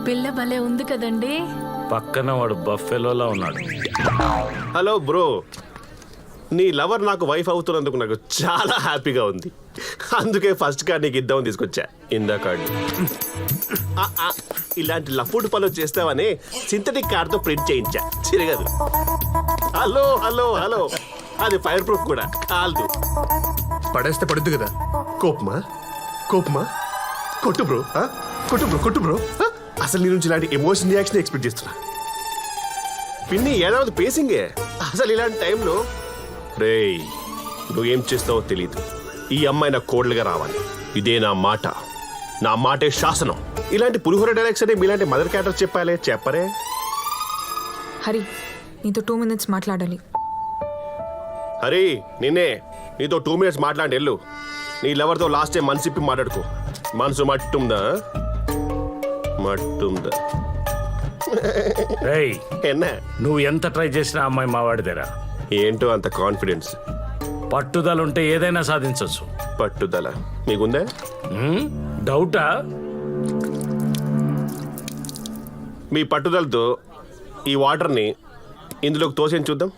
పిల్ల భలే ఉంది కదండి. పక్కన వాడు బఫెలోలా ఉన్నాడు. హలో బ్రో, నీ లవర్ నాకు వైఫ్ అవుతున్నందుకు నాకు చాలా హ్యాపీగా ఉంది. అందుకే ఫస్ట్ కార్డ్ నీకు ఇద్దామని తీసుకొచ్చా. ఇందా కార్డు. ఇలాంటి లఫుడ్ పనులు చేస్తావని సింథటిక్ కార్డ్తో ప్రింట్ చేయించా. చిరగదు. హలో హలో హలో, అది ఫైర్ ప్రూఫ్ కూడా. కాల్దు. పడేస్తే పడుద్దు కదా. కోపమా కోపమా? కొట్టు బ్రో, కొట్టు బ్రో, కొట్టు బ్రో. అసలు నీ నుంచి ఇలాంటి ఎమోషన్ రియాక్షన్ ఎక్స్పెక్ట్ చేస్తున్నా. పిన్ని ఏడాది పేసింగే. అసలు ఇలాంటి టైంలో రేయ్, నువ్వేం చేస్తావో తెలీదు. ఈ అమ్మాయి నా కోడలుగా రావాలి. ఇదే నా మాట. నా మాటే శాసనం. ఇలాంటి పులిహోర డైరెక్ట్స్ అని మీలాంటి మదర్ క్యారెక్టర్ చెప్పాలే, చెప్పరే. హరి, నీతో 2 minutes మాట్లాడాలి. హరి, నిన్నే. నీతో 2 minutes మాట్లాడి వెళ్ళు. నీ లవర్తో లాస్ట్ టైం మనసిప్పి మాట్లాడుకో. మనసు మట్టుందా? మట్టుందా? రేయ్, ఎన్నా నువ్వు ఎంత ట్రై చేసినా అమ్మాయి మావాడిదేరా. ఏంటో అంత కాన్ఫిడెన్స్? పట్టుదల ఉంటే ఏదైనా సాధించవచ్చు. పట్టుదల మీకుందా? డౌటా? మీ పట్టుదలతో ఈ వాటర్ని ఇందులోకి తోసేని చూద్దాం.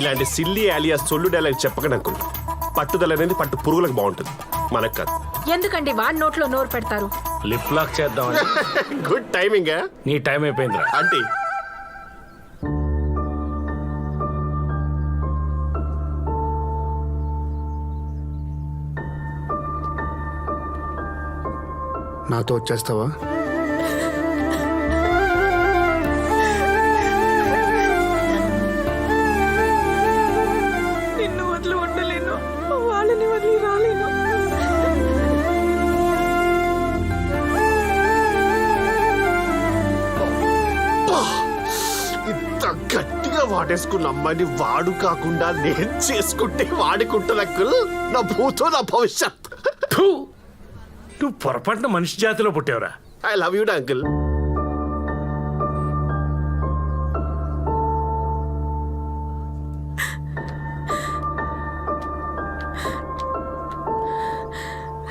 ఇలాంటి సిల్లీ ఆలియా సొల్లు డైలాగ్ చెప్పకండి అంకుల్. పట్టుదల అనేది పట్టు పురుగులకు బాగుంటుంది, మనకు కాదు. ఎందుకండి వాడి నోట్లో నోరు పెడతారు? లిప్ లాక్ చేద్దామని. Good timing. నీ టైం అయిపోయిందిరా. ఆంటీ, నాతో వచ్చేస్తావా? నిన్ను వదిలి ఉండలేను, వాళ్ళని వదిలి రాలేను. ఇంత గట్టిగా వాడేసుకున్న అమ్మాయిని వాడు కాకుండా నేను చేసుకుంటే వాడుకుంటున్న అంకుల్. నా భూతో నా భవిష్యత్. నువ్వు పొరపాటున మనిషి జాతిలో పుట్టావురా. I love you uncle.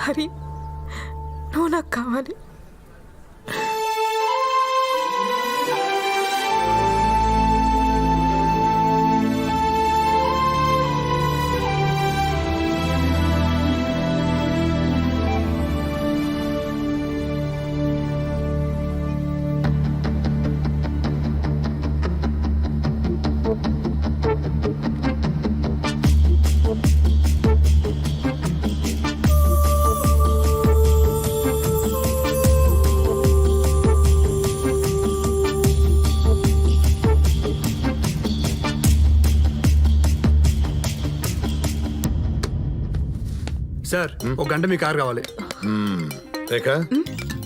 Hari, నువ్వు నాకు కావాలి. సార్, 1 గంట మీ కార్ కావాలి. రేఖ,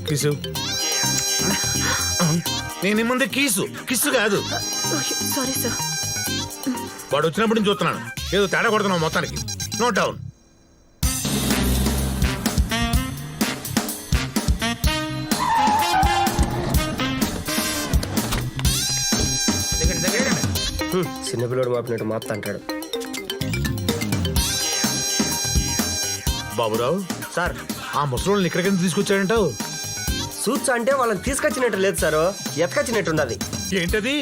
కిసు. నేను ముందే కిస్సు కాదు. Sorry sir. వాడు వచ్చినప్పుడు నుంచి చూస్తున్నాను, ఏదో తేడా కొడుతున్నావు మొత్తానికి. Note down. చిన్నపిల్లడు మాపినట్టు మాపుతా అంటాడు. బాబురావు సార్, ఆ ముసలోళ్ళని ఇక్కడికి తీసుకొచ్చాడంటావు? సూట్స్ అంటే వాళ్ళని తీసుకొచ్చినట్టు లేదు సార్, ఎత్తుకొచ్చినట్టు ఉన్నది. ఏంటది?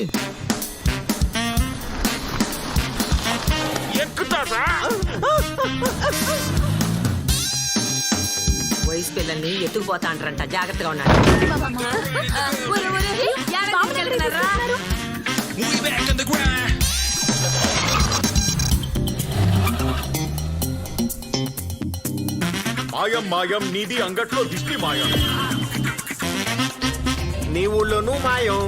వయసు పిల్లల్ని ఎత్తుకుపోతా అంటారంట, జాగ్రత్తగా ఉన్నాడు. మాయం మాయం నీది అంగట్లో దిష్టి మాయం. నీ ఊళ్ళోనూ మాయం.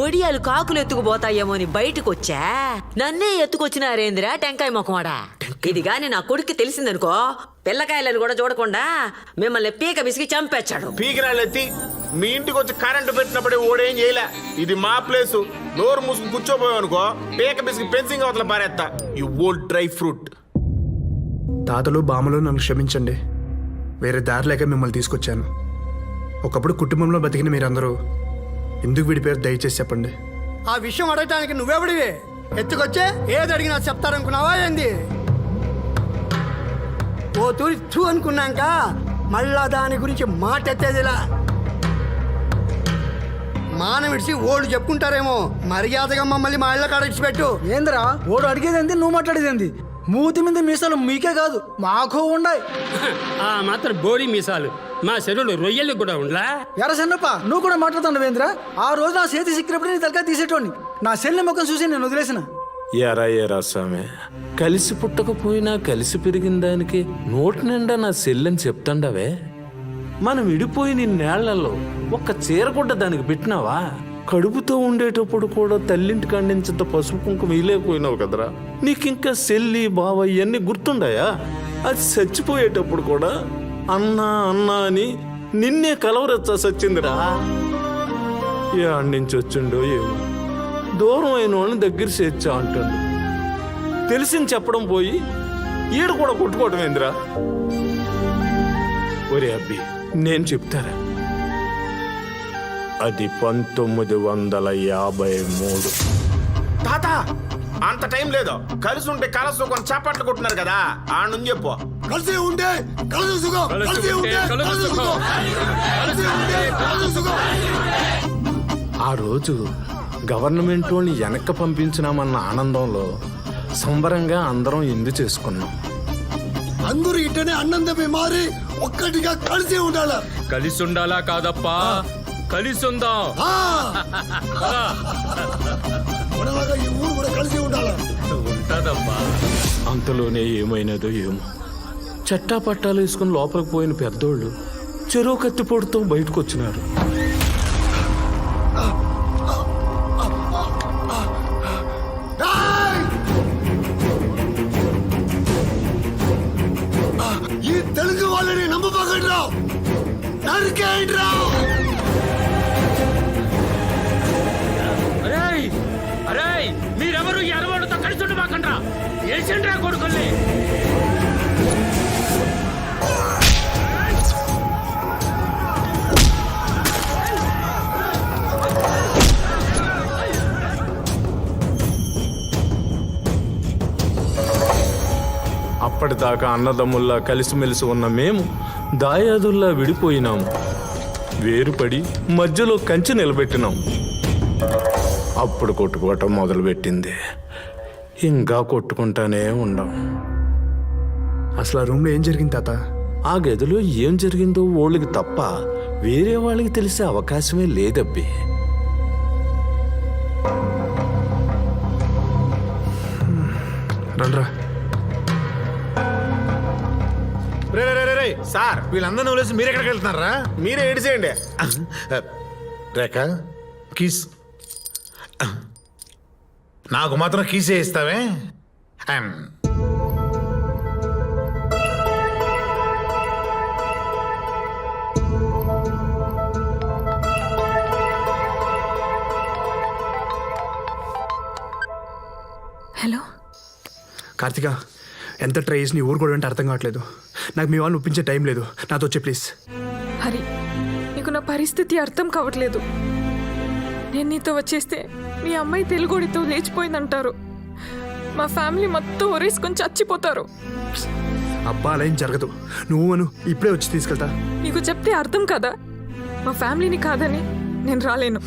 ఒడియాలు కాకులు ఎత్తుకుపోతాయేమో అని బయటకు వచ్చా, నన్నే ఎత్తుకొచ్చినారేందిరా టెంకాయ మొఖమాడా. ఇది గాని నా కొడుక్కి తెలిసిందనుకో, పిల్లకాయలను కూడా చూడకుండా మిమ్మల్ని పీక విసిగి చంపేచ్చాడు. పీకిరాళ్ళెత్తి మీ ఇంటికి వచ్చి కరెంటు పెట్టినప్పుడే ఓడేం చేయలే. ఇది మా ప్లేసు. నోరు మూసుకు కూర్చోపోయావు అనుకో, పీక బిసికి పెన్సింగ్ అవతల పారేస్తా. You old dry fruit. తాతలు బామ్మలు నన్ను క్షమించండి. వేరే దారి లేక మిమ్మల్ని తీసుకొచ్చాను. ఒకప్పుడు కుటుంబంలో బతికిన మీరందరూ ఎందుకు విడిపోయారు దయచేసి చెప్పండి. ఆ విషయం అడగటానికి నువ్వెవడివి? ఎత్తుకొచ్చే ఏది అడిగినా చెప్తారనుకున్నావా ఏంది? ఓ తూరి చూ అనుకున్నాక మళ్ళా దాని గురించి మాటెత్తేదిలా మానం విడిచి ఓళ్ళు చెప్పుకుంటారేమో మర్యాదగా మమ్మల్ని మా ఇళ్ళ కాడ పెట్టు. ఏంద్రా ఓడు అడిగేది ఏంది నువ్వు మాట్లాడేది ఏంది? మూతి మీద మీసాలు మీకే కాదు మాకు ఉండాయి. ఆ మాత్రం బోడి మీసాలు మా చెరువులు రొయ్యలు కూడా ఉండలా? ఎరా సన్నప్ప నువ్వు కూడా మాట్లాడుతున్నావు ఏంద్రా? ఆ రోజు నా చేతి సిక్కినప్పుడు నీ తలకాయ తీసేటోని నా సెల్లి ముఖం చూసి నేను వదిలేసిన. ఎరా స్వామి, కలిసి పుట్టకపోయినా కలిసి పెరిగిన దానికి నోటి నిండా నా సెల్లని చెప్తాండవే. మనం విడిపోయి నిన్నేళ్లలో ఒక్క చీరగుడ్డ దానికి పెట్టినావా? కడుపుతో ఉండేటప్పుడు కూడా తల్లింటి కండించేంత పసుపు కుంకుమ ఇలేకపోయినావు కదరా. నీకింకా సెల్లి బావ ఇవన్నీ గుర్తుండాయా? అది చచ్చిపోయేటప్పుడు కూడా అన్నా అన్నా అని నిన్నే కలవరచ్చా సచ్చిందిరా. నుంచి వచ్చిండో ఏమో దూరం అయిన వాళ్ళని దగ్గర చేర్చా అంటాడు. తెలిసింది చెప్పడం పోయి ఈడు కూడా కొట్టుకోవడం ఏందిరా? ఒరే అబ్బి, నేను చెప్తారా, అది 1953. తాత అంత టైం లేదు. కలిసి ఉంటే కలసు కొన్ని చప్పట్లు కొట్టున్నారు కదా, ఆ నుంచి చెప్పు. కలిసి ఉంటే కలిసి సుఖం, కలిసి ఉంటే కలిసి సుఖం, కలిసి ఉంటే కలిసి సుఖం. ఆ రోజు గవర్నమెంట్ వాళ్ళని వెనక్కి పంపించినామన్న ఆనందంలో సంబరంగా అందరం ఎందు చేసుకున్నాం. అందరూ ఇట్టనే అన్నందమే మారి ఒక్కటిగా కలిసి ఉండాల. కలిసి ఉండాలా కాదప్పా, కలిసి ఉందాం. మనలాగా ఈ ఊరు కూడా కలిసి ఉండాల. ఉంటదమ్మా. అంతలోనే ఏమైనదో ఏమో, చట్టా పట్టాలు వేసుకుని లోపలికి పోయిన పెద్దోళ్ళు చెరువు కత్తిపోటుతో బయటకు వచ్చినారు. ఈ తెలుగు వాళ్ళని నమ్మకండి రావు, నరికేయండి రావు. అరే మీరెవరు ఎరవాళ్ళతో కలిసి ఉండమాకండ్రా, ఏసండ్రా కొడుకుల్ని. అప్పటిదాకా అన్నదమ్ముల్లా కలిసిమెలిసి ఉన్న మేము దాయాదుల్లా విడిపోయినాము. వేరుపడి మధ్యలో కంచె నిలబెట్టినాం. అప్పుడు కొట్టుకోవటం మొదలుపెట్టింది. ఇంకా కొట్టుకుంటానే ఉండం. అసలు ఆ రూమ్లో ఏం జరిగింది తాత? ఆ గదిలో ఏం జరిగిందో వాళ్ళకి తప్ప వేరే వాళ్ళకి తెలిసే అవకాశమే లేదబ్బి. రండ్రా. సార్ వీళ్ళందరినీ వదిలేసి మీరు ఎక్కడికి వెళ్తున్నారా? మీరే ఏడిసేయండి. రేఖ కీస్ నాకు మాత్రం కీసే ఇస్తావే? హలో కార్తిక, ఎంత ట్రై చేసి నీ ఊరు కూడా అంటే అర్థం కావట్లేదు. నాకు మీ వాళ్ళని ఒప్పించే టైం లేదు. నాతో వచ్చే ప్లీజ్. హరి నీకు నా పరిస్థితి అర్థం కావట్లేదు. నేను నీతో వచ్చేస్తే మీ అమ్మాయి తెలుగోడితో లేచిపోయిందంటారు. మా ఫ్యామిలీ మొత్తం ఒరేసుకొని చచ్చిపోతారు. అబ్బా అలా ఏం జరగదు. నువ్వు అను, ఇప్పుడే వచ్చి తీసుకెళ్తా. నీకు చెప్తే అర్థం కదా, మా ఫ్యామిలీని కాదని నేను రాలేను.